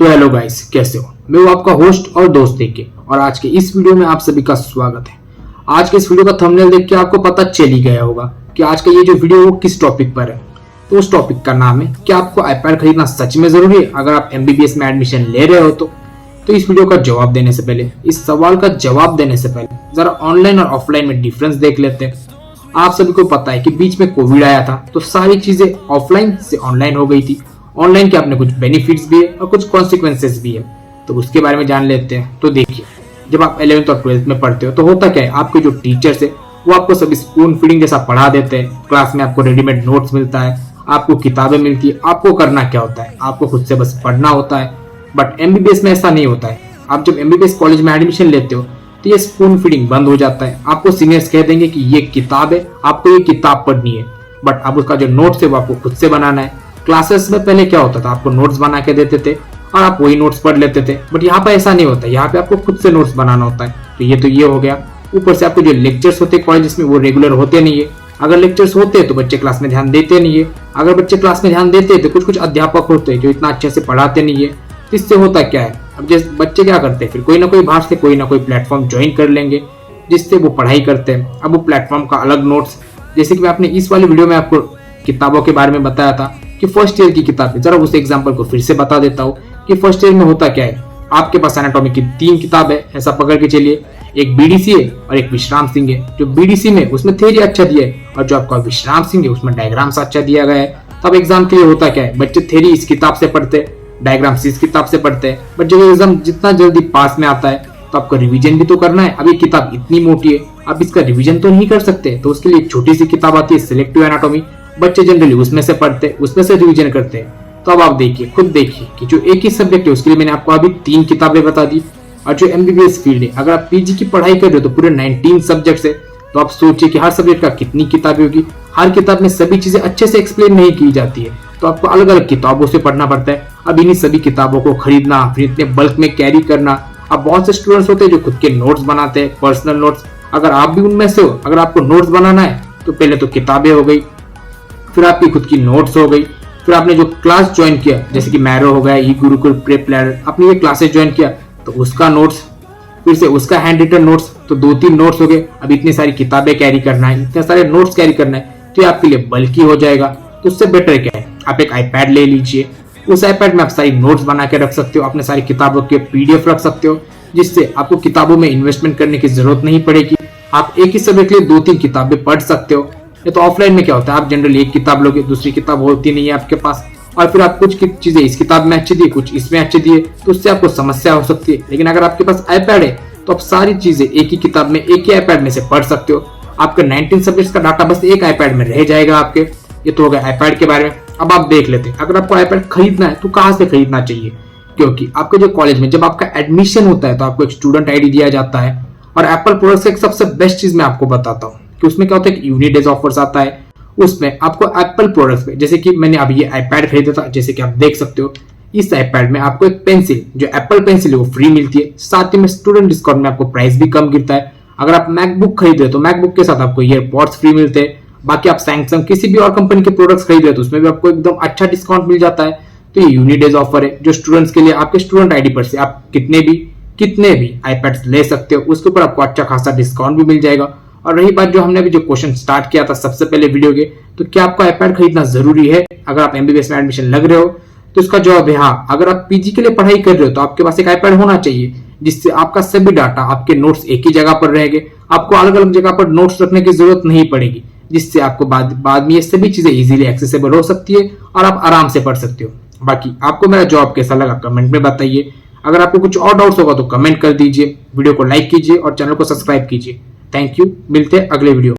तो hello guys, कैसे हो? मैं हूं आपका होस्ट और दोस्त देके, और आज के इस वीडियो में आप सभी का स्वागत है। आज के इस वीडियो का थंबनेल देख के आपको पता चल ही गया होगा कि आज का ये जो वीडियो वो किस टॉपिक पर है। तो उस टॉपिक का नाम है कि आपको आईपैड खरीदना सच में जरूरी है अगर आप एमबीबीएस में एडमिशन ले रहे हो तो इस वीडियो का जवाब देने से पहले, इस सवाल का जवाब देने से पहले जरा ऑनलाइन और ऑफलाइन में डिफरेंस देख लेते हैं। आप सभी को पता है कि बीच में कोविड आया था तो सारी चीजें ऑफलाइन से ऑनलाइन हो गई थी। ऑनलाइन के अपने कुछ बेनिफिट्स भी है और कुछ कॉन्सिक्वेंसेस भी है, तो उसके बारे में जान लेते हैं। तो देखिए, जब आप 11th और 12th में पढ़ते हो तो होता क्या है, आपके जो टीचर्स है वो आपको सब स्पून फीडिंग जैसा पढ़ा देते हैं। क्लास में आपको रेडीमेड नोट्स मिलता है, आपको किताबें मिलती है। आपको करना क्या होता है, आपको खुद से बस पढ़ना होता है। बट एमबीबीएस में ऐसा नहीं होता है। आप जब एमबीबीएस कॉलेज में एडमिशन लेते हो तो ये स्पून फीडिंग बंद हो जाता है। आपको सीनियर्स कह देंगे कि ये किताब है, आपको ये किताब पढ़नी है, बट अब उसका जो नोट्स है वो आपको खुद से बनाना है। क्लासेस में पहले क्या होता था, आपको नोट्स बना के देते थे और आप वही नोट्स पढ़ लेते थे, बट यहाँ पे ऐसा नहीं होता। यहाँ पे आपको खुद से नोट्स बनाना होता है। तो ये हो गया। ऊपर से आपको जो लेक्चर्स होते हैं कॉलेज में वो रेगुलर होते नहीं है। अगर लेक्चर्स होते हैं तो बच्चे क्लास में ध्यान देते नहीं है। अगर बच्चे क्लास में ध्यान देते हैं तो कुछ अध्यापक होते हैं जो इतना अच्छे से पढ़ाते नहीं है। इससे होता क्या है, अब जैसे बच्चे क्या करते हैं, फिर कोई ना कोई बाहर से कोई ना कोई प्लेटफॉर्म ज्वाइन कर लेंगे जिससे वो पढ़ाई करते हैं। अब वो प्लेटफॉर्म का अलग नोट्स, जैसे कि मैं अपने इस वाले वीडियो में आपको किताबों के बारे में बताया था कि फर्स्ट ईयर की किताब है, जरा उस एग्जांपल को फिर से बता देता हूँ कि फर्स्ट ईयर में होता क्या है। आपके पास एनाटॉमी की 3 किताब है, ऐसा पकड़ के चलिए। एक बीडीसी है और एक विश्राम सिंह है। जो बीडीसी में उसमें थ्योरी अच्छा दिया है और जो आपका विश्राम सिंह है उसमें डायग्राम्स अच्छा दिया गया है। तब एग्जाम के लिए होता क्या है, बच्चे थ्योरी इस किताब से पढ़ते, डायग्राम्स इस किताब से पढ़ते हैं। बट जब एग्जाम जितना जल्दी पास में आता है तो आपको रिवीजन भी तो करना है। अब ये किताब इतनी मोटी है, आप इसका रिवीजन तो नहीं कर सकते, तो उसके लिए एक छोटी सी किताब आती है सिलेक्टिव एनाटॉमी। बच्चे जनरली उसमें से पढ़ते, उसमें से रिवीजन करते हैं। तो अब आप देखिए, खुद देखिए कि जो एक ही सब्जेक्ट है उसके लिए मैंने आपको अभी 3 किताबें बता दी। और जो एमबीबीएस फील्ड है, अगर आप पीजी की पढ़ाई कर रहे हो तो पूरे 19 सब्जेक्ट्स है। तो आप सोचिए कि हर सब्जेक्ट का कितनी किताबें होगी। हर किताब में सभी चीजें अच्छे से एक्सप्लेन नहीं की जाती है, तो आपको अलग अलग किताबों से पढ़ना पड़ता है। अब इन्हीं सभी किताबों को खरीदना, फिर इतने बल्क में कैरी करना। अब बहुत से स्टूडेंट्स होते हैं जो खुद के नोट्स बनाते हैं, पर्सनल नोट्स। अगर आप भी उनमें से हो, अगर आपको नोट्स बनाना है तो पहले तो किताबें हो गई, फिर आपकी खुद की नोट्स हो गई, फिर आपने जो क्लास ज्वाइन किया जैसे कि मैरो हो गया, ई गुरुकुल, प्रेप लैडर, आपने ये क्लासेस ज्वाइन किया तो उसका नोट्स, फिर से उसका हैंड रिटन नोट्स, तो 2-3 नोट्स हो गए। अब इतनी सारी किताबें कैरी करना है, इतने सारे नोट्स कैरी करना है, तो ये आपके लिए बल्कि हो जाएगा। तो उससे बेटर क्या है, आप एक आईपैड ले लीजिए। उस आईपैड में आप सारी नोट्स बना के रख सकते हो, अपने सारी किताबों के पीडीएफ रख सकते हो, जिससे आपको किताबों में इन्वेस्टमेंट करने की जरूरत नहीं पड़ेगी। आप एक ही सब्जेक्ट के लिए 2-3 किताबें पढ़ सकते हो। ये तो ऑफलाइन में क्या होता है, आप जनरली एक किताब लोगे, दूसरी किताब होती नहीं है आपके पास, और फिर आप कुछ चीजें इस किताब में अच्छी दी, कुछ इसमें अच्छी दिए, तो उससे आपको समस्या हो सकती है। लेकिन अगर आपके पास आईपैड है तो आप सारी चीजें एक ही किताब में, एक ही आईपैड में से पढ़ सकते हो। आपके 19 सब्जेक्ट्स का डाटा बस एक आईपैड में रह जाएगा आपके। ये तो हो गया आईपैड के बारे में। अब आप देख लेते हैं, अगर आपको आईपैड खरीदना है तो कहाँ से खरीदना चाहिए, क्योंकि आपके जो कॉलेज में जब आपका एडमिशन होता है तो आपको एक स्टूडेंट आईडी दिया जाता है। और एप्पल प्रोडक्ट्स एक सबसे बेस्ट चीज मैं आपको बताता हूँ कि उसमें क्या होता है कि यूनिट डेज ऑफर्स आता है। उसमें आपको एप्पल प्रोडक्ट्स में, जैसे कि मैंने अभी ये आईपैड खरीदा था, जैसे कि आप देख सकते हो, इस आईपैड में आपको एक पेंसिल, जो एप्पल पेंसिल है वो फ्री मिलती है। साथ ही में स्टूडेंट डिस्काउंट में आपको प्राइस भी कम गिरता है। अगर आप मैकबुक खरीद रहे हो तो मैकबुक के साथ आपको ईयरपॉड्स फ्री मिलते हैं। बाकी आप सैमसंग किसी भी और कंपनी के प्रोडक्ट्स खरीद रहे हो तो उसमें भी आपको एकदम अच्छा डिस्काउंट मिल जाता है। तो ये यूनिट डेज ऑफर है जो स्टूडेंट्स के लिए, आपके स्टूडेंट आईडी पर से आप कितने भी आईपैड्स ले सकते हो, उसके ऊपर आपको अच्छा खासा डिस्काउंट भी मिल जाएगा। और रही बात जो हमने अभी जो क्वेश्चन स्टार्ट किया था सबसे पहले वीडियो के, तो क्या आपको आईपैड खरीदना जरूरी है अगर आप एमबीबीएस में एडमिशन लग रहे हो, तो इसका जवाब है हाँ। अगर आप पीजी के लिए पढ़ाई कर रहे हो तो आपके पास एक आईपैड होना चाहिए, जिससे आपका सभी डाटा, आपके नोट्स एक ही जगह पर रहेंगे। आपको अलग अलग जगह पर नोट्स रखने की जरूरत नहीं पड़ेगी, जिससे आपको बाद में ये सभी चीजें इजीली एक्सेसिबल हो सकती है और आप आराम से पढ़ सकते हो। बाकी आपको मेरा जवाब कैसा लगा कमेंट में बताइए। अगर आपको कुछ और डाउट्स होगा तो कमेंट कर दीजिए, वीडियो को लाइक कीजिए और चैनल को सब्सक्राइब कीजिए। थैंक यू, मिलते हैं अगले वीडियो।